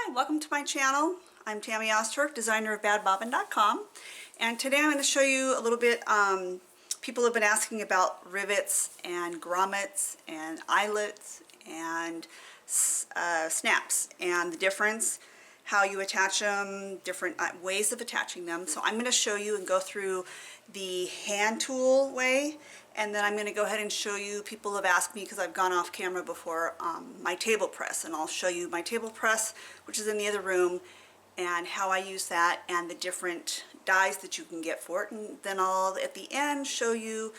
Hi, welcome to my channel. I'm Tammy Osturk, designer of badbobbin.com, and today I'm going to show you a little bit. People have been asking about rivets and grommets and eyelets and snaps and the difference, how you attach them, different ways of attaching them. So I'm going to show you and go through the hand tool way, and then I'm going to go ahead and show you, people have asked me because I've gone off camera before, my table press, and I'll show you my table press, which is in the other room, and how I use that and the different dies that you can get for it. And then I'll at the end show you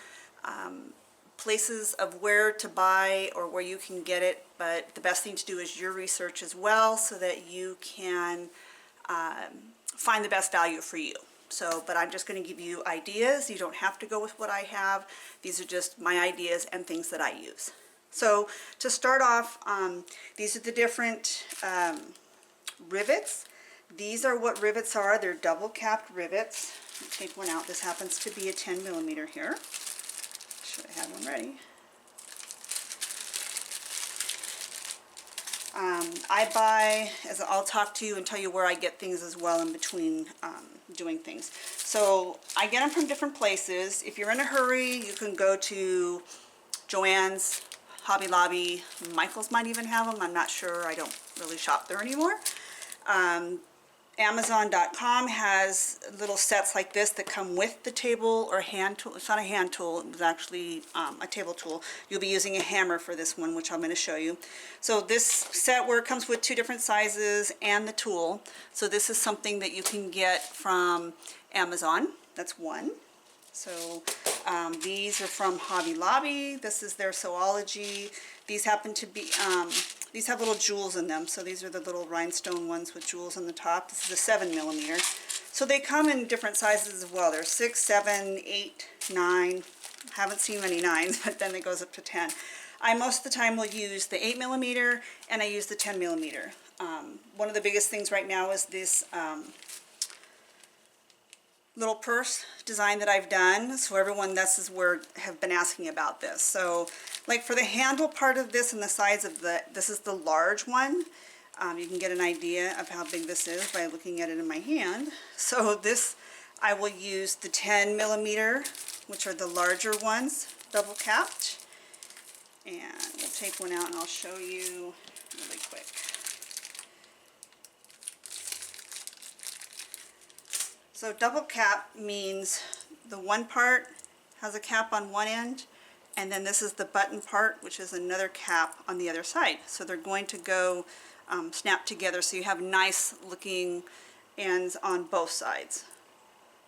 places of where to buy or where you can get it, but the best thing to do is your research as well so that you can find the best value for you. So, but I'm just going to give you ideas. You don't have to go with what I have. These are just my ideas and things that I use. So to start off, these are the different rivets. These are what rivets are. They're double capped rivets. Let me take one out. This happens to be a 10 millimeter here. Should I have one ready? I buy, as I'll talk to you and tell you where I get things as well in between doing things. So I get them from different places. If you're in a hurry, you can go to Joann's, Hobby Lobby, Michael's might even have them. I'm not sure. I don't really shop there anymore. Amazon.com has little sets like this that come with the table or hand tool. It's not a hand tool, it was actually a table tool. You'll be using a hammer for this one, which I'm going to show you. So this set where it comes with two different sizes and the tool. So this is something that you can get from Amazon. That's one. So these are from Hobby Lobby. This is their Sewology. These happen to be, these have little jewels in them. So these are the little rhinestone ones with jewels on the top. This is a 7 millimeter. So they come in different sizes as well. There's 6, 7, 8, 9. Haven't seen many 9s, but then it goes up to 10. I most of the time will use the 8 millimeter and I use the 10 millimeter. One of the biggest things right now is this little purse design that I've done. So everyone, this is where have been asking about this. So like for the handle part of this and the size of this is the large one. You can get an idea of how big this is by looking at it in my hand. So this, I will use the 10 millimeter, which are the larger ones, double capped. And we'll take one out and I'll show you really quick. So double cap means the one part has a cap on one end, and then this is the button part, which is another cap on the other side. So they're going to go snap together so you have nice looking ends on both sides.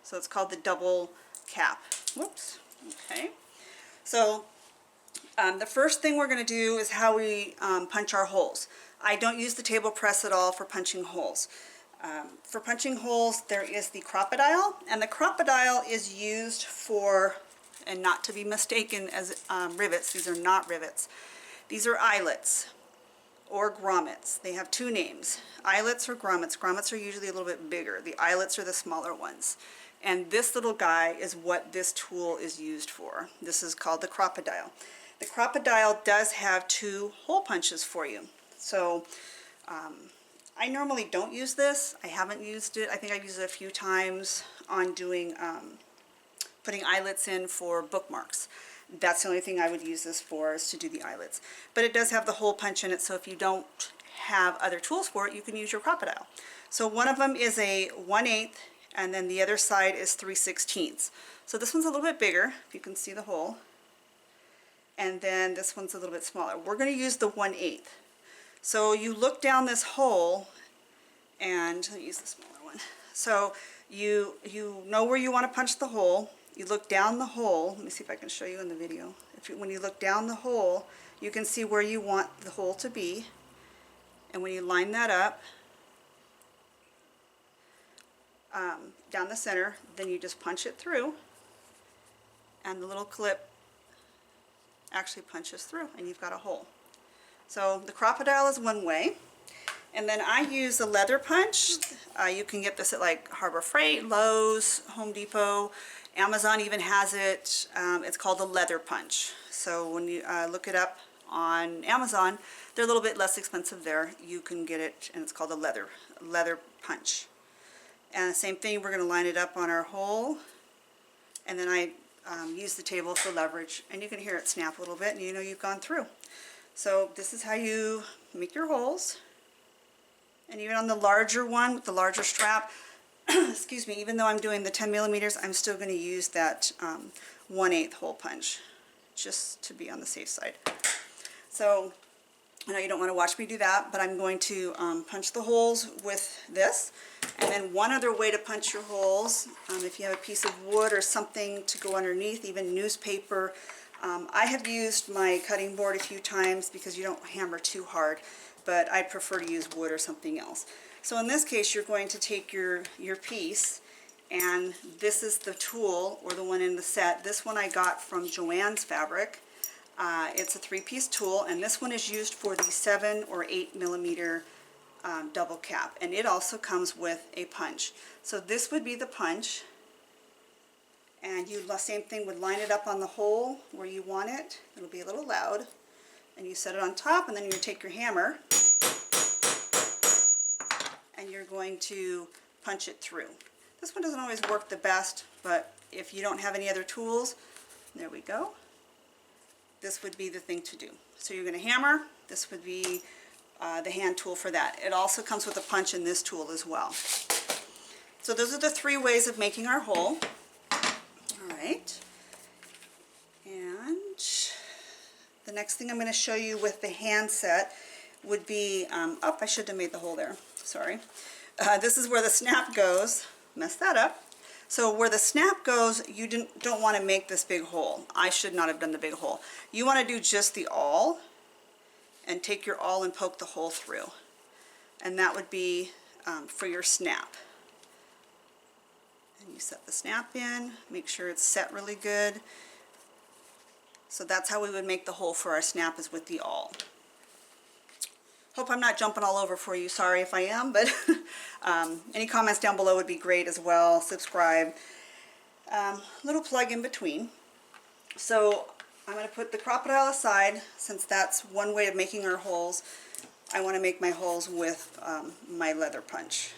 So it's called the double cap. Whoops. Okay. So the first thing we're going to do is how we punch our holes. I don't use the table press at all for punching holes. For punching holes, there is the crocodile, and the crocodile is used for, and not to be mistaken as rivets, these are not rivets. These are eyelets or grommets. They have two names, eyelets or grommets. Grommets are usually a little bit bigger. The eyelets are the smaller ones. And this little guy is what this tool is used for. This is called the crocodile. The crocodile does have two hole punches for you. So I normally don't use this. I haven't used it. I think I've used it a few times on doing, putting eyelets in for bookmarks. That's the only thing I would use this for, is to do the eyelets. But it does have the hole punch in it, so if you don't have other tools for it, you can use your crocodile. So one of them is a 1/8, and then the other side is 3/16. So this one's a little bit bigger, if you can see the hole. And then this one's a little bit smaller. We're going to use the 1/8. So you look down this hole, and I'll use the smaller one. So you know where you want to punch the hole. You look down the hole. Let me see if I can show you in the video. When you look down the hole, you can see where you want the hole to be. And when you line that up down the center, then you just punch it through, and the little clip actually punches through, and you've got a hole. So the crocodile is one way, and then I use a leather punch. You can get this at like Harbor Freight, Lowe's, Home Depot, Amazon even has it. It's called a leather punch. So when you look it up on Amazon. They're a little bit less expensive there. You can get it, and it's called a leather punch. And the same thing, we're going to line it up on our hole, and then I use the table for leverage, and you can hear it snap a little bit, and you know you've gone through. So this is how you make your holes. And even on the larger one with the larger strap, excuse me, even though I'm doing the 10 millimeters, I'm still going to use that 1/8 hole punch, just to be on the safe side. So I know you don't want to watch me do that, but I'm going to punch the holes with this. And then one other way to punch your holes, if you have a piece of wood or something to go underneath, even newspaper. I have used my cutting board a few times because you don't hammer too hard, but I prefer to use wood or something else. So in this case, you're going to take your piece, and this is the tool, or the one in the set. This one I got from Joann's Fabric. It's a 3-piece tool, and this one is used for the 7 or 8 millimeter double cap, and it also comes with a punch. So this would be the punch, and you, same thing, would line it up on the hole where you want it. It'll be a little loud, and you set it on top, and then you take your hammer and you're going to punch it through. This one doesn't always work the best, but if you don't have any other tools, there we go. This would be the thing to do. So you're going to hammer. This would be the hand tool for that. It also comes with a punch in this tool as well. So those are the 3 ways of making our hole. Alright, and the next thing I'm going to show you with the hand set would be, oh, I should have made the hole there, sorry. This is where the snap goes. Messed that up. So where the snap goes, you don't want to make this big hole. I should not have done the big hole. You want to do just the awl, and take your awl and poke the hole through. And that would be for your snap. And you set the snap in, make sure it's set really good. So that's how we would make the hole for our snap, is with the awl. Hope I'm not jumping all over for you, sorry if I am, but any comments down below would be great as well. Subscribe. Little plug in between. So I'm going to put the crocodile aside, since that's one way of making our holes. I want to make my holes with my leather punch.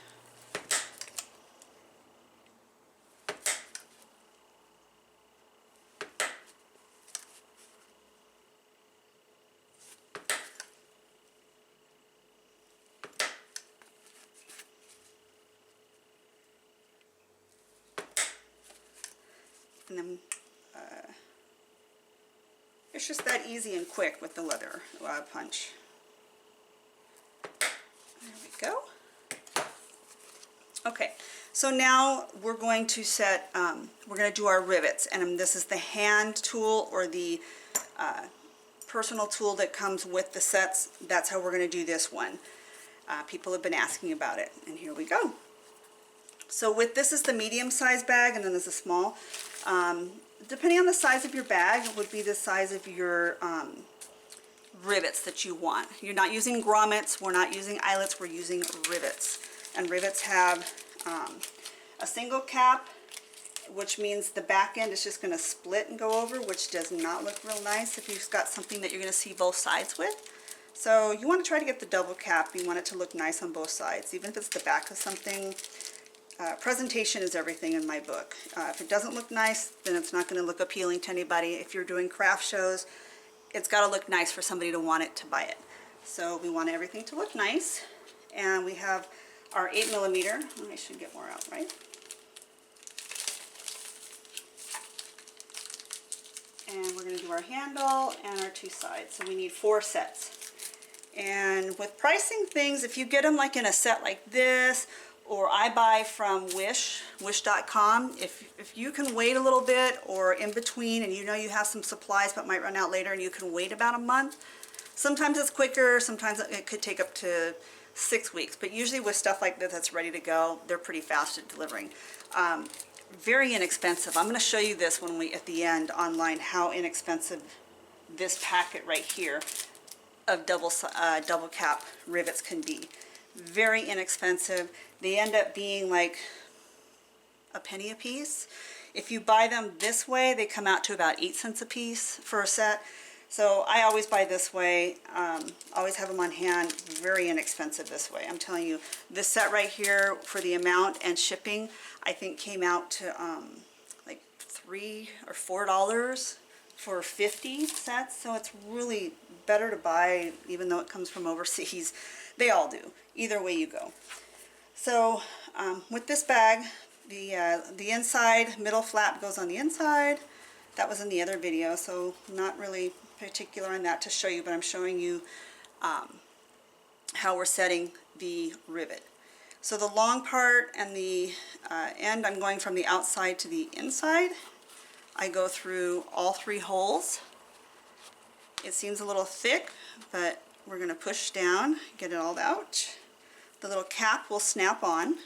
And then it's just that easy and quick with the leather punch. There we go. Okay, so now we're going to set, we're going to do our rivets, and this is the hand tool, or the personal tool that comes with the sets. That's how we're going to do this one. People have been asking about it, and here we go. So with this is the medium size bag, and then there's a small. Depending on the size of your bag, it would be the size of your rivets that you want. You're not using grommets, we're not using eyelets, we're using rivets. And rivets have a single cap, which means the back end is just going to split and go over, which does not look real nice if you've got something that you're going to see both sides with. So you want to try to get the double cap. You want it to look nice on both sides, even if it's the back of something. Presentation is everything in my book. If it doesn't look nice, then it's not going to look appealing to anybody. If you're doing craft shows, it's got to look nice for somebody to want it to buy it. So we want everything to look nice. And we have our 8 millimeter. I should get more out, right? And we're going to do our handle and our 2 sides. So we need 4 sets. And with pricing things, if you get them like in a set like this, or I buy from wish.com, if you can wait a little bit, or in between, and you know you have some supplies but might run out later, and you can wait about a month. Sometimes it's quicker, sometimes it could take up to 6 weeks, but usually with stuff like this that's ready to go, they're pretty fast at delivering. Very inexpensive. I'm going to show you this when at the end online, how inexpensive this packet right here of double cap rivets can be. Very inexpensive. They end up being like a penny a piece. If you buy them this way, they come out to about 8 cents a piece for a set. So I always buy this way, always have them on hand, very inexpensive this way. I'm telling you, this set right here for the amount and shipping, I think came out to like $3 or $4 for 50 sets. So it's really better to buy, even though it comes from overseas. They all do, either way you go. So with this bag, the inside middle flap goes on the inside. That was in the other video, so not really particular on that to show you, but I'm showing you how we're setting the rivet. So the long part and the end, I'm going from the outside to the inside. I go through all 3 holes. It seems a little thick, but we're going to push down, get it all out. The little cap will snap on. If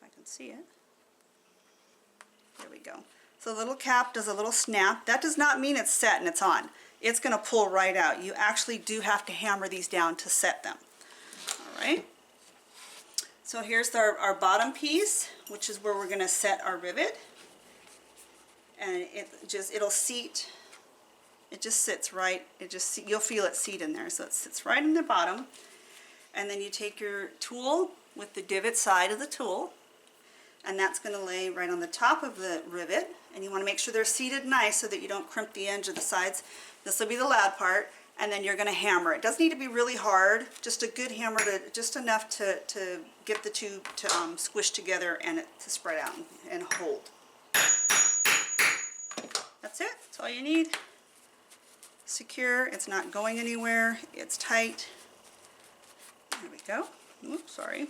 I can see it. There we go. So the little cap does a little snap. That does not mean it's set and it's on. It's going to pull right out. You actually do have to hammer these down to set them. All right. So here's our bottom piece, which is where we're going to set our rivet. And it'll seat. It just sits right. You'll feel it seat in there. So it sits right in the bottom. And then you take your tool with the divot side of the tool, and that's going to lay right on the top of the rivet, and you want to make sure they're seated nice so that you don't crimp the edge of the sides. This will be the loud part, and then you're going to hammer. It doesn't need to be really hard, just a good hammer, just enough to get the two to squish together and it to spread out and hold. That's it. That's all you need. Secure. It's not going anywhere. It's tight. There we go. Oops, sorry.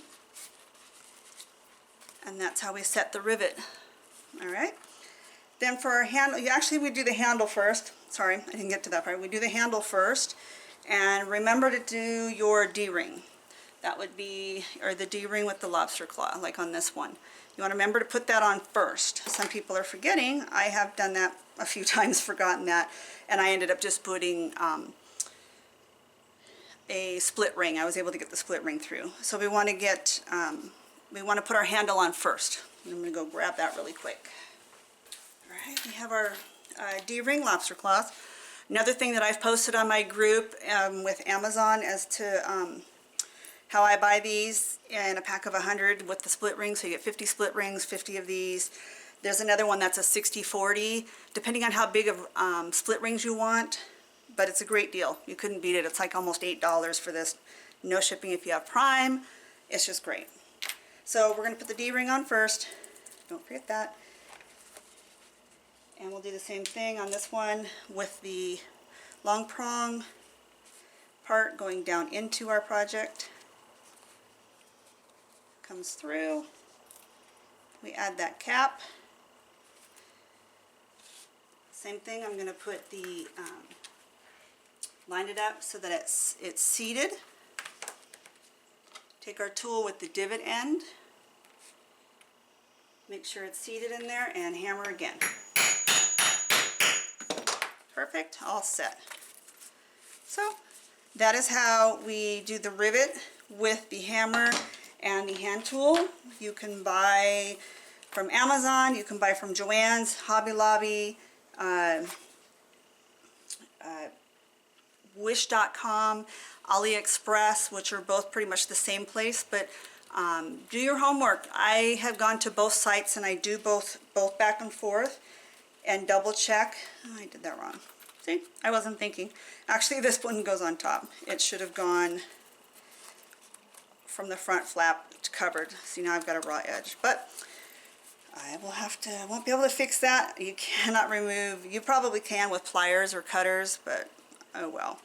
And that's how we set the rivet. Alright. Then for our handle, actually we do the handle first. Sorry, I didn't get to that part. We do the handle first. And remember to do your D-ring. That would be, or the D-ring with the lobster claw, like on this one. You want to remember to put that on first. Some people are forgetting. I have done that a few times, forgotten that. And I ended up just putting a split ring. I was able to get the split ring through. So we want to get, we want to put our handle on first. I'm going to go grab that really quick. Alright, we have our D-ring lobster claws. Another thing that I've posted on my group with Amazon as to how I buy these in a pack of 100 with the split rings. So you get 50 split rings, 50 of these. There's another one that's a 60-40, depending on how big of split rings you want. But it's a great deal. You couldn't beat it. It's like almost $8 for this. No shipping if you have Prime. It's just great. So we're going to put the D-ring on first. Don't forget that. And we'll do the same thing on this one with the long prong part going down into our project. Comes through. We add that cap. Same thing, I'm going to put the, line it up so that it's seated. Take our tool with the divot end. Make sure it's seated in there and hammer again. Perfect, all set. So that is how we do the rivet with the hammer and the hand tool. You can buy from Amazon, you can buy from Joann's, Hobby Lobby, Wish.com, AliExpress, which are both pretty much the same place, but do your homework. I have gone to both sites and I do both back and forth and double check. Oh, I did that wrong. See, I wasn't thinking. Actually, this one goes on top. It should have gone from the front flap covered. See, now I've got a raw edge, but I won't be able to fix that. You cannot remove, you probably can with pliers or cutters, but oh well.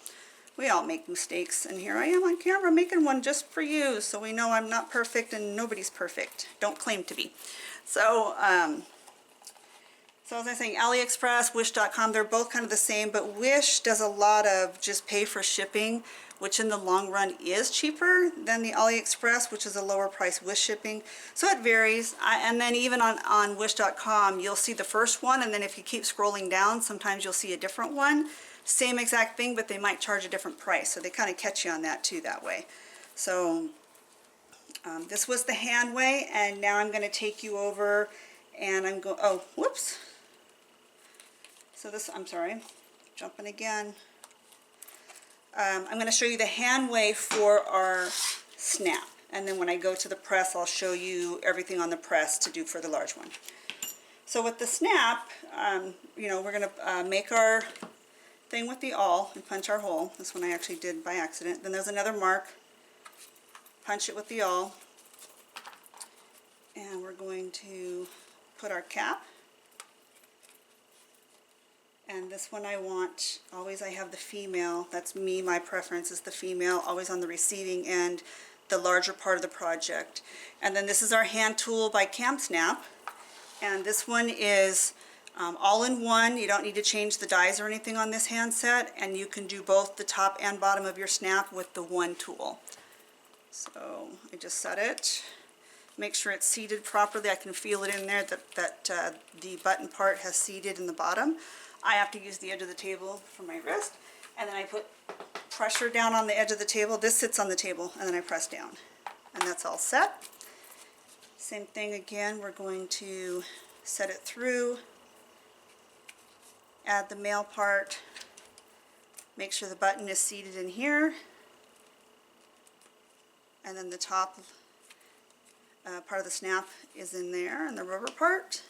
We all make mistakes, and here I am on camera making one just for you, so we know I'm not perfect and nobody's perfect. Don't claim to be. So, so as I was saying, AliExpress, Wish.com, they're both kind of the same, but Wish does a lot of just pay for shipping, which in the long run is cheaper than the AliExpress, which is a lower price with shipping. So it varies. And then even on Wish.com, you'll see the first one, and then if you keep scrolling down, sometimes you'll see a different one. Same exact thing, but they might charge a different price. So they kind of catch you on that too that way. So This was the hand way, and now I'm going to take you over, and I'm going, oh, whoops. So this, I'm sorry, jumping again. I'm going to show you the hand way for our snap, and then when I go to the press, I'll show you everything on the press to do for the large one. So with the snap, you know, we're going to make our thing with the awl and punch our hole. This one I actually did by accident. Then there's another mark. Punch it with the awl, and we're going to put our cap. And this one I want, always I have the female, that's me, my preference is the female, always on the receiving end, the larger part of the project. And then this is our hand tool by Cam Snap, and this one is all in one. You don't need to change the dies or anything on this hand set, and you can do both the top and bottom of your snap with the one tool. So I just set it, make sure it's seated properly. I can feel it in there that the button part has seated in the bottom. I have to use the edge of the table for my wrist, and then I put pressure down on the edge of the table. This sits on the table, and then I press down, and that's all set. Same thing again, we're going to set it through, add the male part, make sure the button is seated in here, and then the top part of the snap is in there, and the rubber part.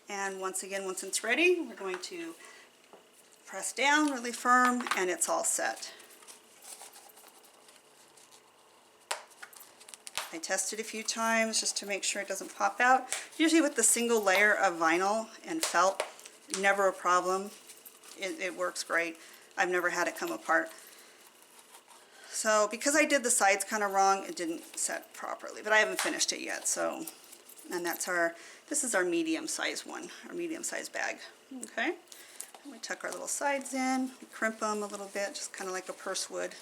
And once again, once it's ready, we're going to press down really firm, and it's all set. I tested a few times just to make sure it doesn't pop out. Usually with the single layer of vinyl and felt, never a problem. It works great. I've never had it come apart. So because I did the sides kind of wrong, it didn't set properly, but I haven't finished it yet. So, and that's this is our medium size one, our medium size bag. Okay, and we tuck our little sides in, we crimp them a little bit, just kind of like a purse would.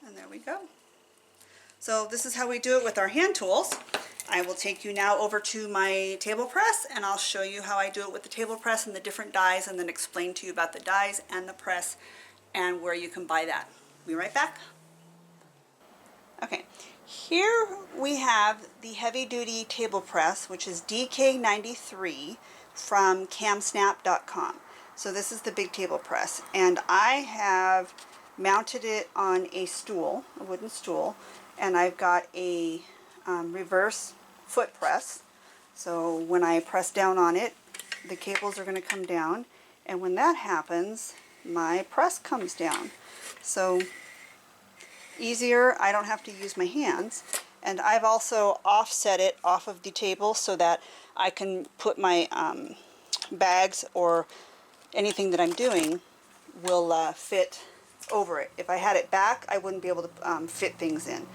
And there we go. So this is how we do it with our hand tools. I will take you now over to my table press, and I'll show you how I do it with the table press and the different dies, and then explain to you about the dies and the press and where you can buy that. Be right back. Okay, here we have the heavy duty table press, which is DK93 from camsnap.com. So this is the big table press, and I have mounted it on a stool, a wooden stool, and I've got a reverse foot press. So when I press down on it, the cables are going to come down, and when that happens, my press comes down. So easier, I don't have to use my hands. And I've also offset it off of the table so that I can put my bags or anything that I'm doing will fit over it. If I had it back, I wouldn't be able to fit things in.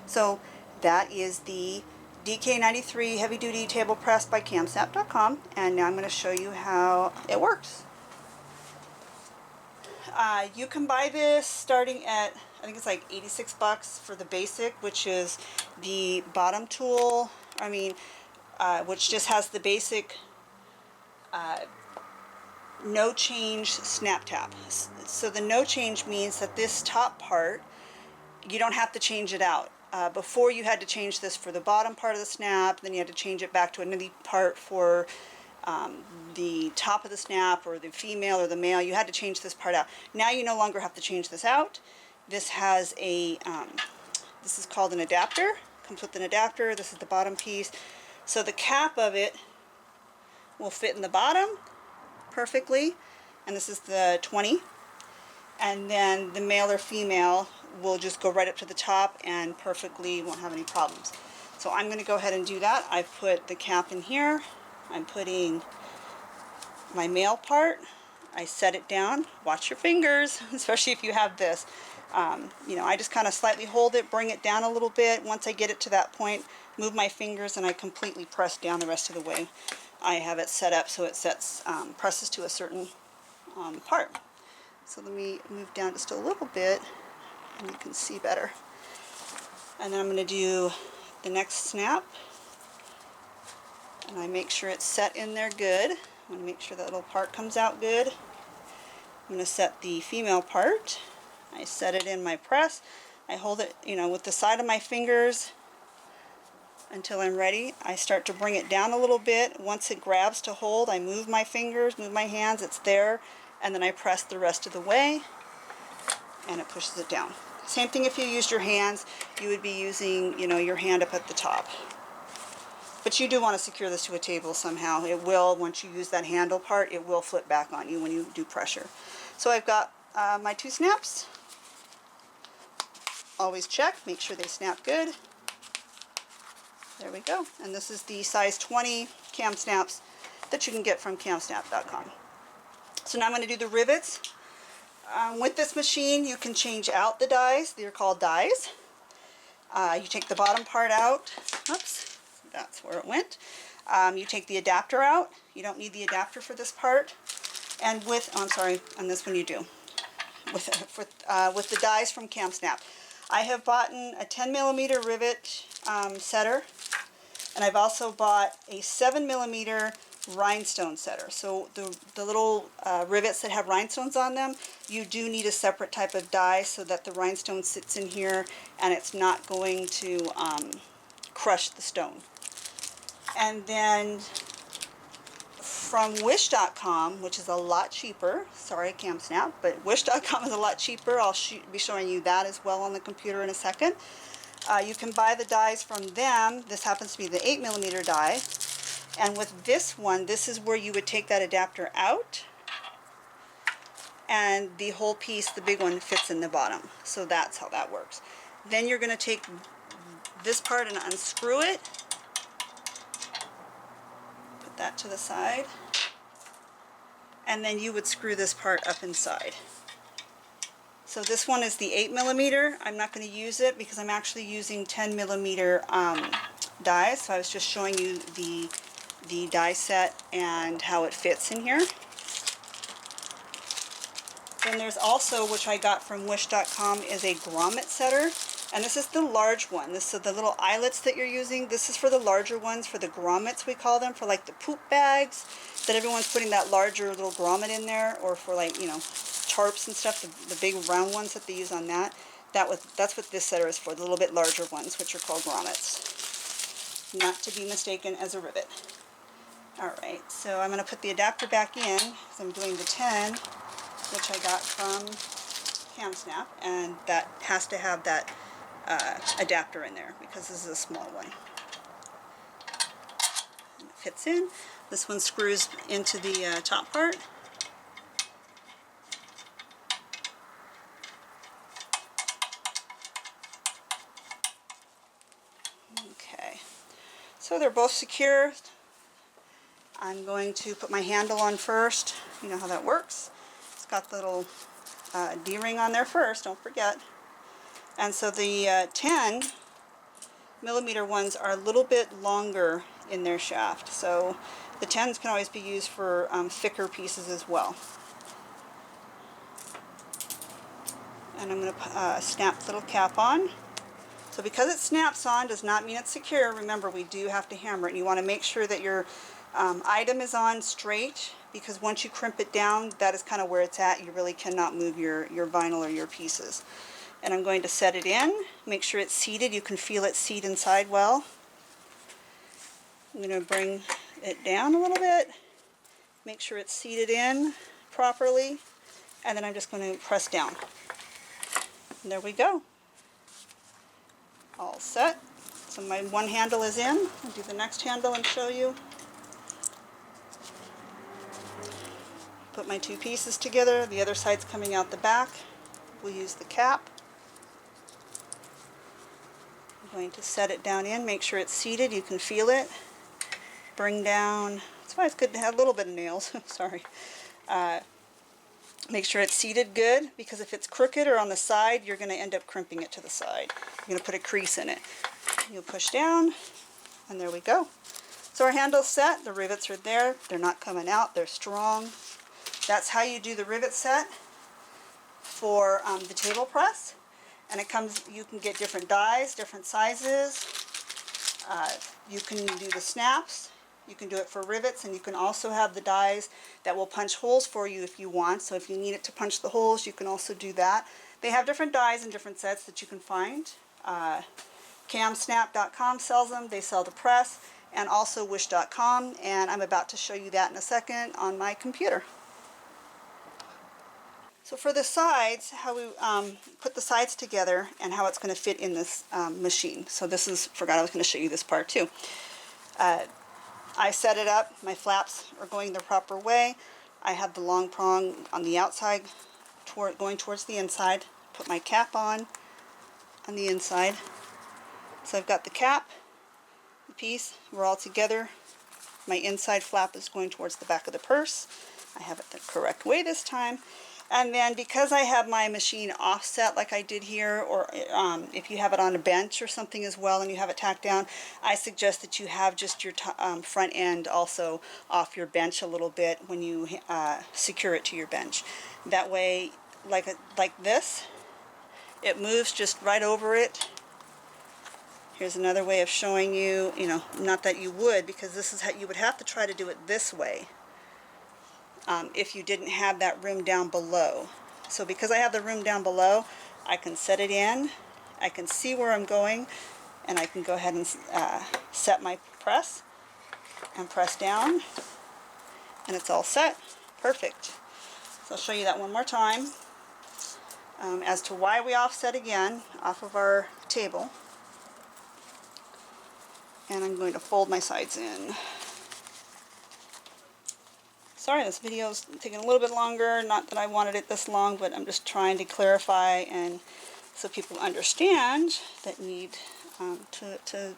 So that is the DK93 heavy duty table press by camsnap.com, and now I'm going to show you how it works. You can buy this starting at, I think it's like 86 bucks for the basic, which is the bottom tool, which just has the basic no change snap tap. So the no change means that this top part, you don't have to change it out. Before you had to change this for the bottom part of the snap, then you had to change it back to another part for the top of the snap, or the female or the male. You had to change this part out. Now you no longer have to change this out. This has a, this is called an adapter. Comes with an adapter. This is the bottom piece. So the cap of it will fit in the bottom perfectly, and this is the 20. And then the male or female will just go right up to the top and perfectly won't have any problems. So I'm going to go ahead and do that. I've put the cap in here. I'm putting my male part. I set it down. Watch your fingers, especially if you have this. I just kind of slightly hold it, bring it down a little bit. Once I get it to that point, move my fingers, and I completely press down the rest of the way. I have it set up so it presses to a certain part. So let me move down just a little bit, and you can see better. And then I'm going to do the next snap. And I make sure it's set in there good. I want to make sure that little part comes out good. I'm going to set the female part. I set it in my press. I hold it, with the side of my fingers until I'm ready. I start to bring it down a little bit. Once it grabs to hold, I move my fingers, move my hands, it's there, and then I press the rest of the way, and it pushes it down. Same thing if you used your hands, you would be using, you know, your hand up at the top. But you do want to secure this to a table somehow. It will, once you use that handle part, it will flip back on you when you do pressure. So I've got my 2 snaps. Always check, make sure they snap good. There we go. And this is the size 20 cam snaps that you can get from camsnap.com. So now I'm going to do the rivets. With this machine, you can change out the dies. They're called dies. You take the bottom part out. Oops, that's where it went. You take the adapter out. You don't need the adapter for this part. And with, oh, I'm sorry, on this one you do. With the dies from CamSnap. I have bought a 10mm rivet setter, and I've also bought a 7mm rhinestone setter. So the little rivets that have rhinestones on them, you do need a separate type of die so that the rhinestone sits in here and it's not going to crush the stone. And then from wish.com, which is a lot cheaper, sorry CamSnap, but wish.com is a lot cheaper. I'll be showing you that as well on the computer in a second. You can buy the dies from them. This happens to be the 8mm die. And with this one, this is where you would take that adapter out, and the whole piece, the big one, fits in the bottom. So that's how that works. Then you're going to take this part and unscrew it. Put that to the side. And then you would screw this part up inside. So this one is the 8mm. I'm not going to use it because I'm actually using 10mm dies. So I was just showing you the die set and how it fits in here. Then there's also, which I got from wish.com, is a grommet setter. And this is the large one. This is the little eyelets that you're using. This is for the larger ones, for the grommets we call them, for like the poop bags, that everyone's putting that larger little grommet in there, or for like, you know, tarps and stuff, the big round ones that they use on that. That's what this setter is for, the little bit larger ones, which are called grommets. Not to be mistaken as a rivet. Alright, so I'm going to put the adapter back in, because I'm doing the 10, which I got from CamSnap, and that has to have that adapter in there, because this is a small one. And it fits in. This one screws into the top part. Okay, so they're both secure. I'm going to put my handle on first. You know how that works. It's got the little D-ring on there first, don't forget. And so the 10mm ones are a little bit longer in their shaft. So the 10s can always be used for thicker pieces as well. And I'm going to snap the little cap on. So because it snaps on does not mean it's secure. Remember, we do have to hammer it. And you want to make sure that your item is on straight, because once you crimp it down, that is kind of where it's at. You really cannot move your vinyl or your pieces. And I'm going to set it in, make sure it's seated. You can feel it seat inside well. I'm going to bring it down a little bit, make sure it's seated in properly, and then I'm just going to press down. And there we go. All set. So my one handle is in. I'll do the next handle and show you. Put my 2 pieces together. The other side's coming out the back. We'll use the cap. I'm going to set it down in, make sure it's seated. You can feel it. Bring down. That's why it's good to have a little bit of nails. Sorry. Make sure it's seated good, because if it's crooked or on the side, you're going to end up crimping it to the side. You're going to put a crease in it. You'll push down, and there we go. So our handle's set. The rivets are there. They're not coming out. They're strong. That's how you do the rivet set for the table press. And it comes, you can get different dies, different sizes. You can do the snaps. You can do it for rivets, and you can also have the dies that will punch holes for you if you want. So if you need it to punch the holes, you can also do that. They have different dies and different sets that you can find. Camsnap.com sells them. They sell the press, and also wish.com, and I'm about to show you that in a second on my computer. So for the sides, how we put the sides together and how it's going to fit in this machine. So this is, forgot I was going to show you this part too. I set it up, my flaps are going the proper way. I have the long prong on the outside going towards the inside. Put my cap on the inside. So I've got the cap, the piece, we're all together. My inside flap is going towards the back of the purse. I have it the correct way this time. And then because I have my machine offset like I did here, or if you have it on a bench or something as well and you have it tacked down, I suggest that you have just your front end also off your bench a little bit when you secure it to your bench. That way, like this, it moves just right over it. Here's another way of showing you, not that you would, because this is how you would have to try to do it this way. If you didn't have that room down below. So because I have the room down below, I can set it in, I can see where I'm going, and I can go ahead and set my press and press down, and it's all set. Perfect. So I'll show you that one more time as to why we offset again off of our table. And I'm going to fold my sides in. Sorry, this video is taking a little bit longer. Not that I wanted it this long, but I'm just trying to clarify and so people understand that need to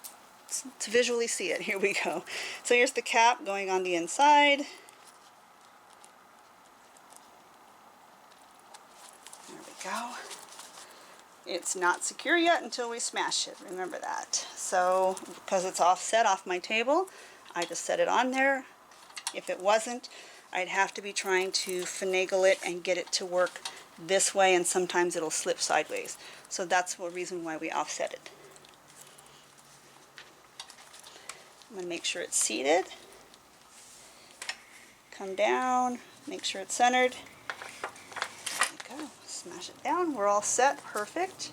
visually see it. Here we go. So here's the cap going on the inside. There we go. It's not secure yet until we smash it. Remember that. So because it's offset off my table, I just set it on there. If it wasn't, I'd have to be trying to finagle it and get it to work this way, and sometimes it'll slip sideways. So that's the reason why we offset it. I'm going to make sure it's seated. Come down, make sure it's centered. There we go. Smash it down. We're all set. Perfect.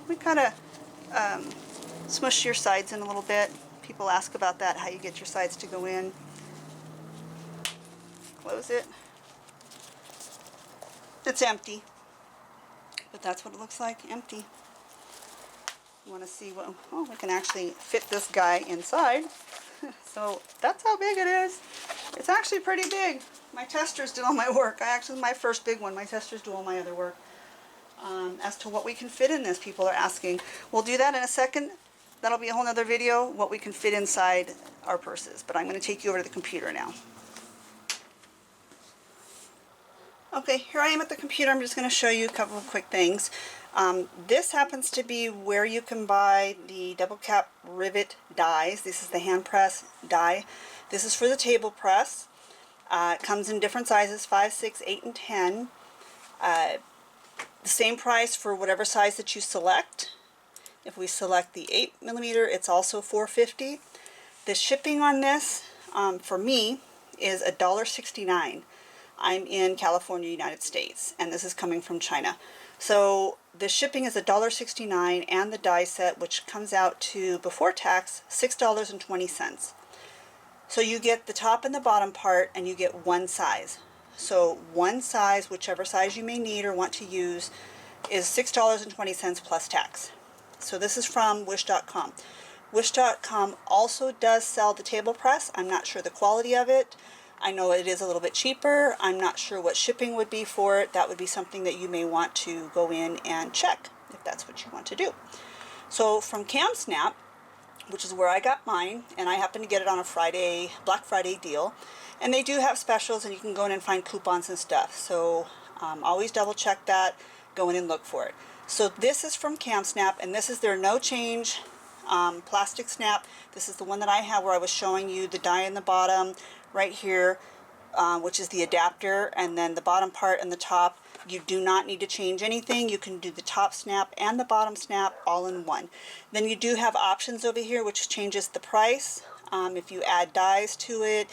We kind of smush your sides in a little bit. People ask about that, how you get your sides to go in. Close it. It's empty, but that's what it looks like, empty. You want to see what, oh, we can actually fit this guy inside. So that's how big it is. It's actually pretty big. My testers did all my work. My first big one, my testers do all my other work. As to what we can fit in this, people are asking. We'll do that in a second. That'll be a whole nother video, what we can fit inside our purses. But I'm going to take you over to the computer now. Okay, here I am at the computer. I'm just going to show you a couple of quick things. This happens to be where you can buy the double cap rivet dies. This is the hand press die. This is for the table press. It comes in different sizes, 5, 6, 8, and 10. The same price for whatever size that you select. If we select the 8mm, it's also $4.50. The shipping on this, for me, is $1.69. I'm in California, United States, and this is coming from China. So the shipping is $1.69, and the die set, which comes out to, before tax, $6.20. So you get the top and the bottom part, and you get one size. So one size, whichever size you may need or want to use, is $6.20 plus tax. So this is from wish.com. Wish.com also does sell the table press. I'm not sure the quality of it. I know it is a little bit cheaper. I'm not sure what shipping would be for it. That would be something that you may want to go in and check if that's what you want to do. So from CamSnap, which is where I got mine, and I happen to get it on a Black Friday deal, and they do have specials, and you can go in and find coupons and stuff. So always double check that, go in and look for it. So this is from CamSnap, and this is their no change plastic snap. This is the one that I have where I was showing you the die in the bottom right here, which is the adapter, and then the bottom part and the top. You do not need to change anything. You can do the top snap and the bottom snap all in one. Then you do have options over here, which changes the price. If you add dies to it,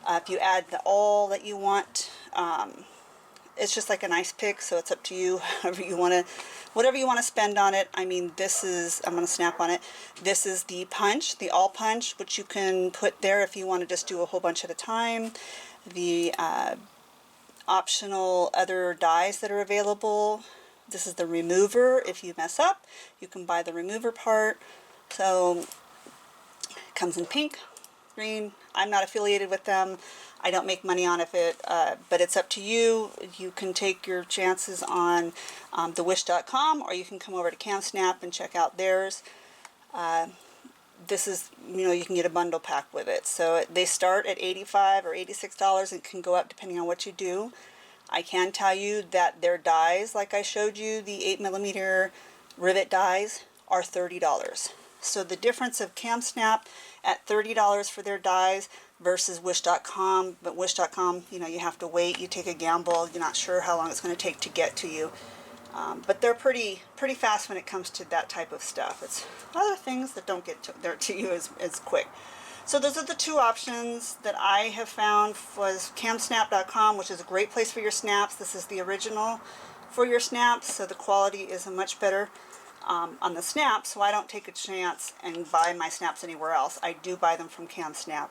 if you add all that you want, it's just like an ice pick, so it's up to you, whatever you want to spend on it. I mean, this is, I'm going to snap on it. This is the punch, the all punch, which you can put there if you want to just do a whole bunch at a time. The optional other dies that are available. This is the remover. If you mess up, you can buy the remover part. So it comes in pink, green. I'm not affiliated with them. I don't make money on it, but it's up to you. You can take your chances on thewish.com, or you can come over to CamSnap and check out theirs. This is, you know, you can get a bundle pack with it. So they start at $85 or $86 and can go up depending on what you do. I can tell you that their dies, like I showed you, the 8mm rivet dies, are $30. So the difference of CamSnap at $30 for their dies versus Wish.com, but Wish.com, you know, you have to wait, you take a gamble, you're not sure how long it's going to take to get to you. But they're pretty fast when it comes to that type of stuff. It's other things that don't get there to you as quick. So those are the two options that I have found. Was camsnap.com, which is a great place for your snaps. This is the original for your snaps, so the quality is much better on the snaps, so I don't take a chance and buy my snaps anywhere else. I do buy them from CamSnap.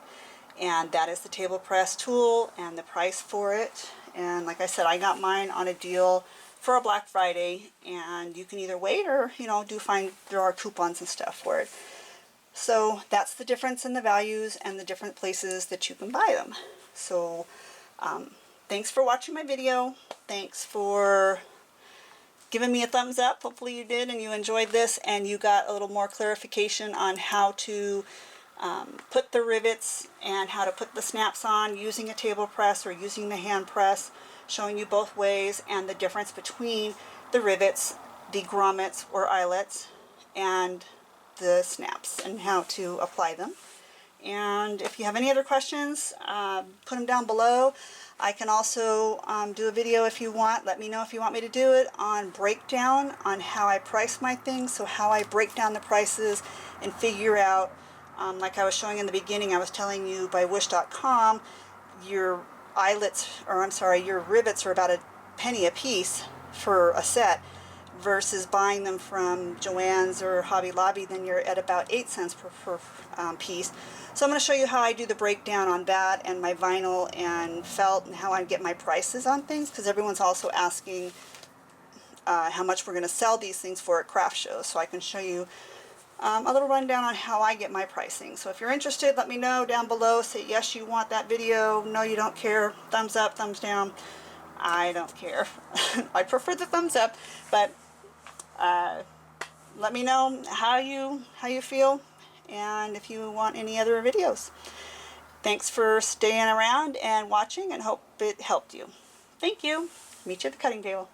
And that is the table press tool and the price for it. And like I said, I got mine on a deal for a Black Friday, and you can either wait or, you know, do find there are coupons and stuff for it. So that's the difference in the values and the different places that you can buy them. So thanks for watching my video. Thanks for giving me a thumbs up. Hopefully you did and you enjoyed this and you got a little more clarification on how to put the rivets and how to put the snaps on using a table press or using the hand press, showing you both ways and the difference between the rivets, the grommets or eyelets, and the snaps and how to apply them. And if you have any other questions, put them down below. I can also do a video if you want. Let me know if you want me to do it on breakdown on how I price my things, so how I break down the prices and figure out, like I was showing in the beginning, I was telling you by Wish.com, your eyelets, or I'm sorry, your rivets are about a penny a piece for a set, versus buying them from Joann's or Hobby Lobby, then you're at about 8 cents per piece. So I'm going to show you how I do the breakdown on that and my vinyl and felt and how I get my prices on things, because everyone's also asking how much we're going to sell these things for at craft shows. So I can show you a little rundown on how I get my pricing. So if you're interested, let me know down below. Say yes, you want that video. No, you don't care. Thumbs up, thumbs down. I don't care. I prefer the thumbs up, but let me know how you feel and if you want any other videos. Thanks for staying around and watching, and hope it helped you. Thank you. Meet you at the cutting table.